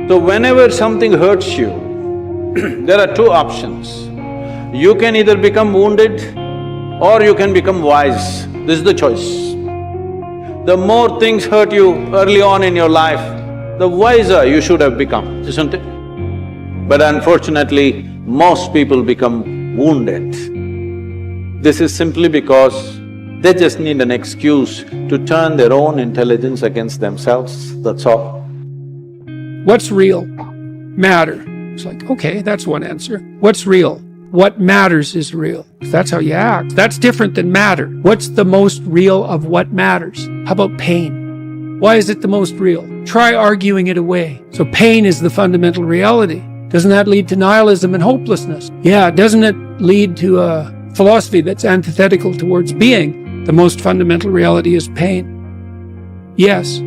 So whenever something hurts you, there are two options. You can either become wounded or you can become wise. This is the choice. The more things hurt you early on in your life, the wiser you should have become, isn't it? But unfortunately, most people become wounded. This is simply because they just need an excuse to turn their own intelligence against themselves, that's all. What's real? Matter. It's like, okay, that's one answer. What's real? What matters is real. That's how you act. That's different than matter. What's the most real of what matters? How about pain? Why is it the most real? Try arguing it away. So pain is the fundamental reality. Doesn't that lead to nihilism and hopelessness? Yeah, doesn't it lead to a philosophy that's antithetical towards being? The most fundamental reality is pain. Yes.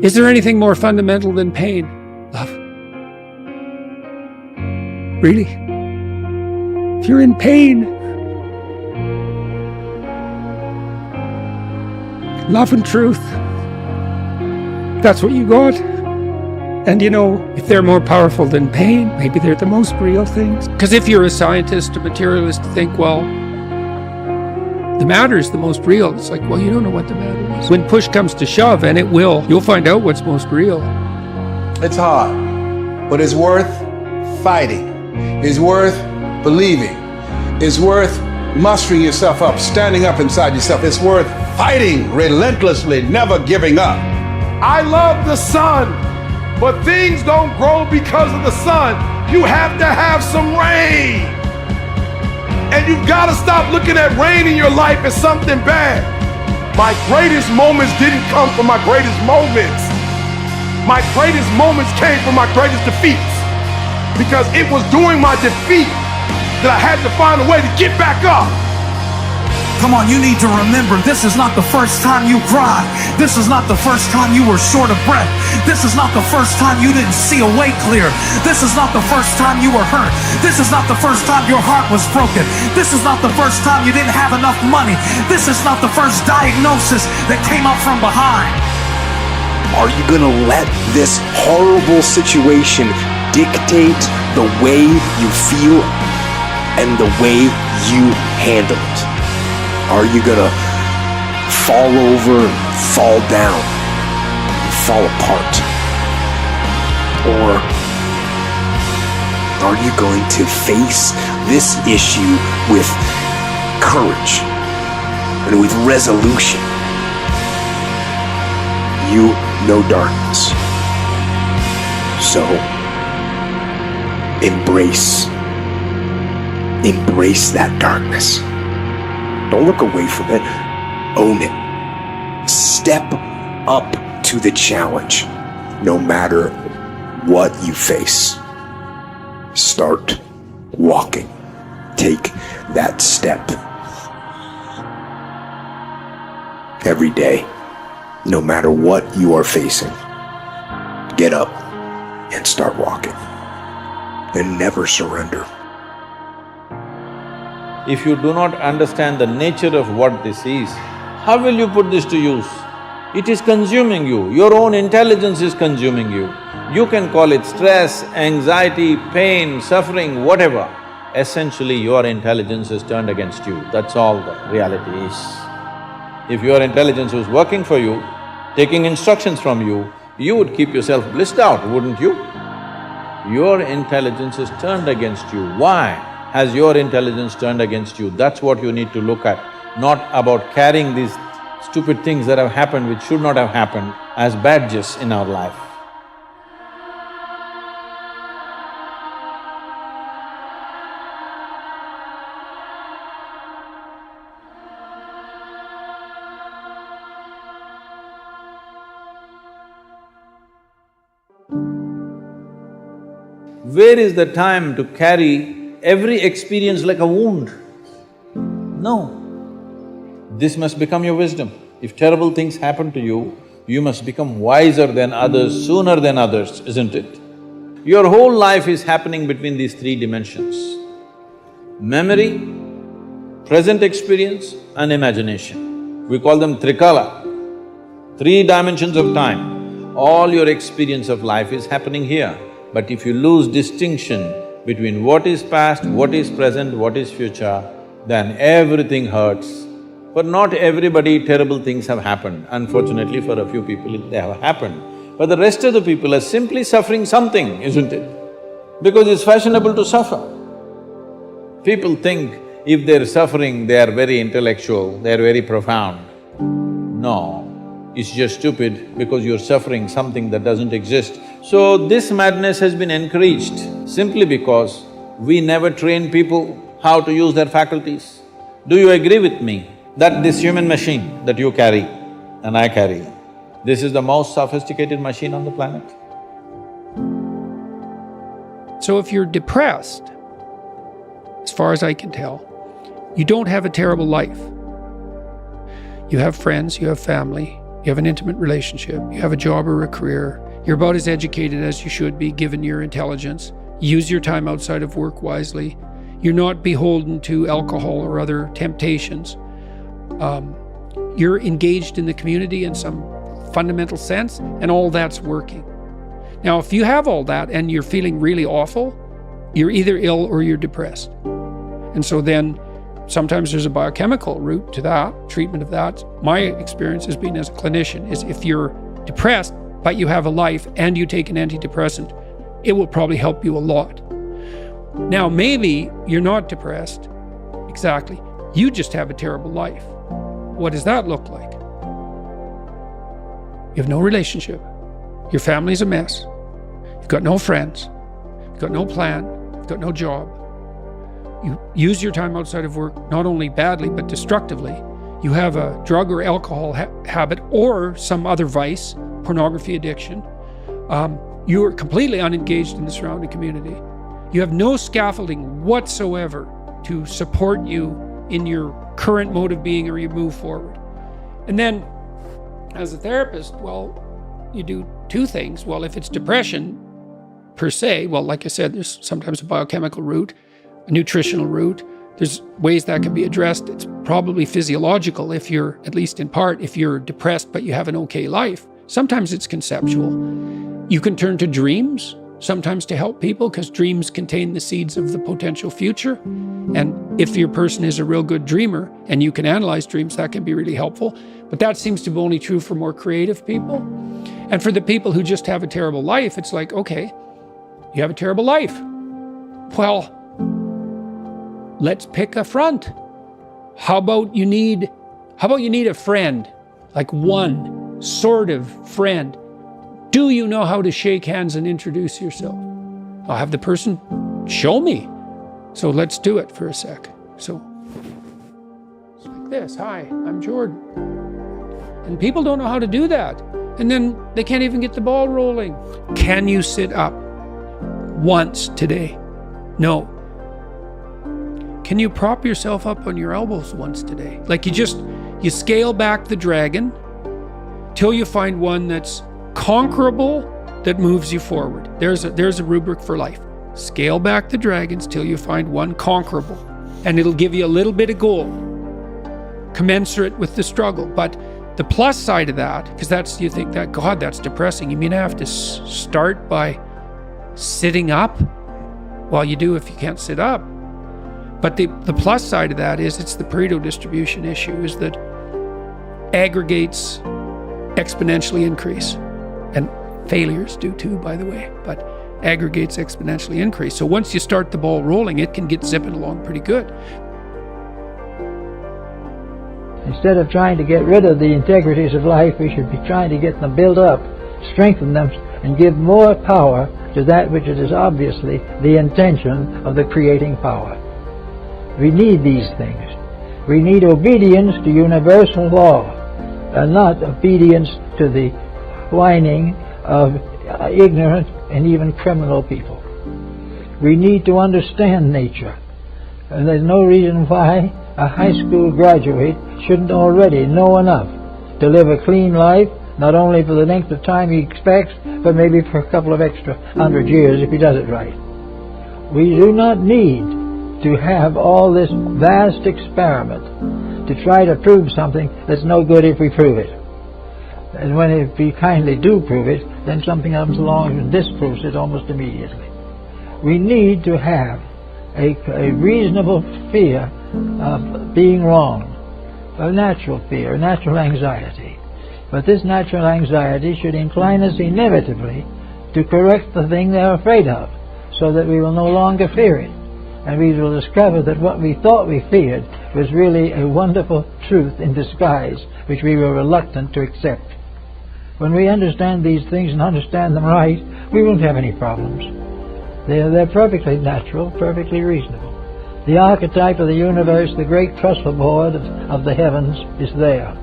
Is there anything more fundamental than pain? Love. Really? If you're in pain, love and truth, that's what you got. And you know, if they're more powerful than pain, maybe they're the most real things. Because if you're a scientist or materialist, think, well, the matter is the most real. It's like, well, you don't know what the matter is. When push comes to shove, and it will, you'll find out what's most real. It's hard, but it's worth fighting. It's worth believing. It's worth mustering yourself up, standing up inside yourself. It's worth fighting relentlessly, never giving up. I love the sun, but things don't grow because of the sun. You have to have some rain. And you've got to stop looking at rain in your life as something bad. My greatest moments didn't come from my greatest moments. My greatest moments came from my greatest defeats. Because it was during my defeat that I had to find a way to get back up. Come on, you need to remember, this is not the first time you cried. This is not the first time you were short of breath. This is not the first time you didn't see a way clear. This is not the first time you were hurt. This is not the first time your heart was broken. This is not the first time you didn't have enough money. This is not the first diagnosis that came up from behind. Are you gonna let this horrible situation dictate the way you feel and the way you handle it? Are you gonna fall over, fall down, fall apart? Or are you going to face this issue with courage and with resolution? You know darkness. So embrace that darkness. Don't look away from it. Own it. Step up to the challenge, no matter what you face. Start walking. Take that step. Every day, no matter what you are facing, get up and start walking. And never surrender. If you do not understand the nature of what this is, how will you put this to use? It is consuming you, your own intelligence is consuming you. You can call it stress, anxiety, pain, suffering, whatever. Essentially, your intelligence is turned against you, that's all the reality is. If your intelligence was working for you, taking instructions from you, you would keep yourself blissed out, wouldn't you? Your intelligence is turned against you. Why has your intelligence turned against you? That's what you need to look at, not about carrying these stupid things that have happened which should not have happened as badges in our life. Where is the time to carry every experience like a wound? No. This must become your wisdom. If terrible things happen to you, you must become wiser than others, sooner than others, isn't it? Your whole life is happening between these three dimensions: memory, present experience and imagination. We call them trikala, three dimensions of time. All your experience of life is happening here. But if you lose distinction between what is past, what is present, what is future, then everything hurts. For not everybody, terrible things have happened. Unfortunately, for a few people, they have happened. But the rest of the people are simply suffering something, isn't it? Because it's fashionable to suffer. People think if they're suffering, they are very intellectual, they are very profound. No, it's just stupid because you're suffering something that doesn't exist. So this madness has been encouraged simply because we never train people how to use their faculties. Do you agree with me that this human machine that you carry and I carry, this is the most sophisticated machine on the planet? So if you're depressed, as far as I can tell, you don't have a terrible life. You have friends, you have family, you have an intimate relationship, you have a job or a career, you're about as educated as you should be given your intelligence, use your time outside of work wisely, you're not beholden to alcohol or other temptations. You're engaged in the community in some fundamental sense, and all that's working. Now, if you have all that and you're feeling really awful, you're either ill or you're depressed. And so then sometimes there's a biochemical route to that, treatment of that. My experience has been as a clinician is if you're depressed, but you have a life and you take an antidepressant, it will probably help you a lot. Now, maybe you're not depressed, exactly. You just have a terrible life. What does that look like? You have no relationship. Your family's a mess. You've got no friends. You've got no plan. You've got no job. You use your time outside of work not only badly, but destructively. You have a drug or alcohol habit or some other vice, pornography addiction. You are completely unengaged in the surrounding community. You have no scaffolding whatsoever to support you in your current mode of being or you move forward. And then, as a therapist, well, you do two things. Well, if it's depression per se, well, like I said, there's sometimes a biochemical route, a nutritional route. There's ways that can be addressed. It's probably physiological if you're, at least in part, if you're depressed but you have an okay life. Sometimes it's conceptual. You can turn to dreams, sometimes to help people, because dreams contain the seeds of the potential future. And if your person is a real good dreamer and you can analyze dreams, that can be really helpful. But that seems to be only true for more creative people. And for the people who just have a terrible life, it's like, okay, you have a terrible life. Well, let's pick a front. How about you need a friend, like one sort of friend. Do you know how to shake hands and introduce yourself? I'll have the person show me. So let's do it for a sec. So it's like this. Hi, I'm Jordan. And people don't know how to do that. And then they can't even get the ball rolling. Can you sit up once today? No. Can you prop yourself up on your elbows once today? Like you scale back the dragon till you find one that's conquerable, that moves you forward. There's a rubric for life. Scale back the dragons till you find one conquerable. And it'll give you a little bit of gold, commensurate with the struggle. But the plus side of that, because you think that, God, that's depressing. You mean I have to start by sitting up? Well, you do if you can't sit up. But the plus side of that is it's the Pareto distribution issue, is that aggregates exponentially increase. And failures do too, by the way, but aggregates exponentially increase. So once you start the ball rolling, it can get zipping along pretty good. Instead of trying to get rid of the integrities of life, we should be trying to get them built up, strengthen them, and give more power to that which is obviously the intention of the creating power. We need these things. We need obedience to universal law, and not obedience to the whining of ignorant and even criminal people. We need to understand nature, and there's no reason why a high school graduate shouldn't already know enough to live a clean life, not only for the length of time he expects, but maybe for a couple of extra 100 years if he does it right. We do not need to have all this vast experiment to try to prove something that's no good if we prove it. And when we kindly do prove it, then something comes along and disproves it almost immediately. We need to have a reasonable fear of being wrong, a natural fear, a natural anxiety. But this natural anxiety should incline us inevitably to correct the thing they're afraid of, so that we will no longer fear it. And we will discover that what we thought we feared was really a wonderful truth in disguise, which we were reluctant to accept. When we understand these things and understand them right, we won't have any problems. They're perfectly natural, perfectly reasonable. The archetype of the universe, the great trustful board of the heavens, is there.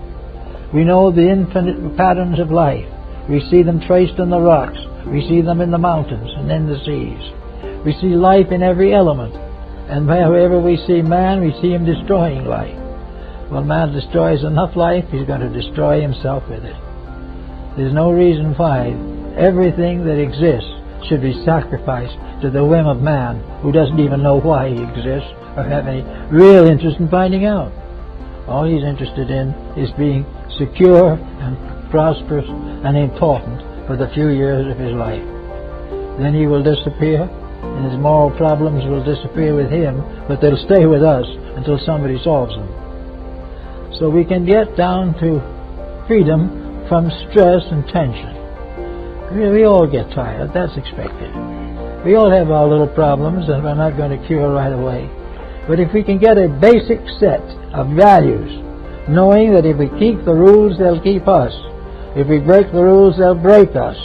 We know the infinite patterns of life. We see them traced in the rocks. We see them in the mountains and in the seas. We see life in every element. And wherever we see man, we see him destroying life. When man destroys enough life, he's going to destroy himself with it. There's no reason why everything that exists should be sacrificed to the whim of man, who doesn't even know why he exists or have any real interest in finding out. All he's interested in is being secure and prosperous and important for the few years of his life. Then he will disappear, and his moral problems will disappear with him, but they'll stay with us until somebody solves them. So we can get down to freedom from stress and tension. We all get tired, that's expected. We all have our little problems that we're not going to cure right away. But if we can get a basic set of values, knowing that if we keep the rules, they'll keep us. If we break the rules, they'll break us.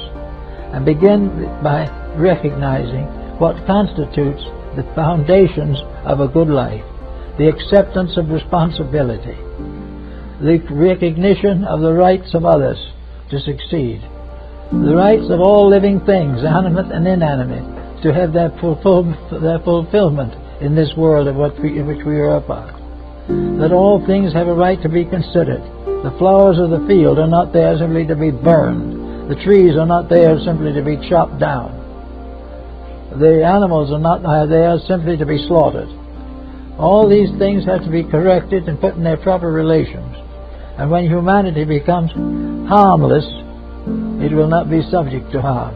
And begin by recognizing what constitutes the foundations of a good life. The acceptance of responsibility. The recognition of the rights of others to succeed. The rights of all living things, animate and inanimate, to have their fulfillment in this world in which we are a part. That all things have a right to be considered. The flowers of the field are not there simply to be burned. The trees are not there simply to be chopped down. The animals are not there simply to be slaughtered. All these things have to be corrected and put in their proper relations. And when humanity becomes harmless, it will not be subject to harm.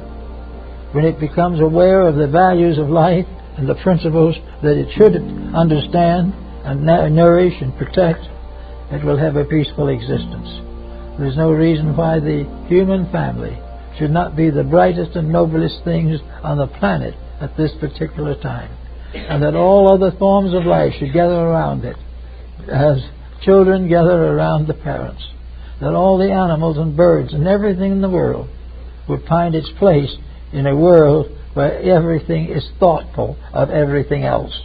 When it becomes aware of the values of life and the principles that it should understand and nourish and protect, it will have a peaceful existence. There's no reason why the human family should not be the brightest and noblest things on the planet at this particular time, and that all other forms of life should gather around it as children gather around the parents, that all the animals and birds and everything in the world would find its place in a world where everything is thoughtful of everything else.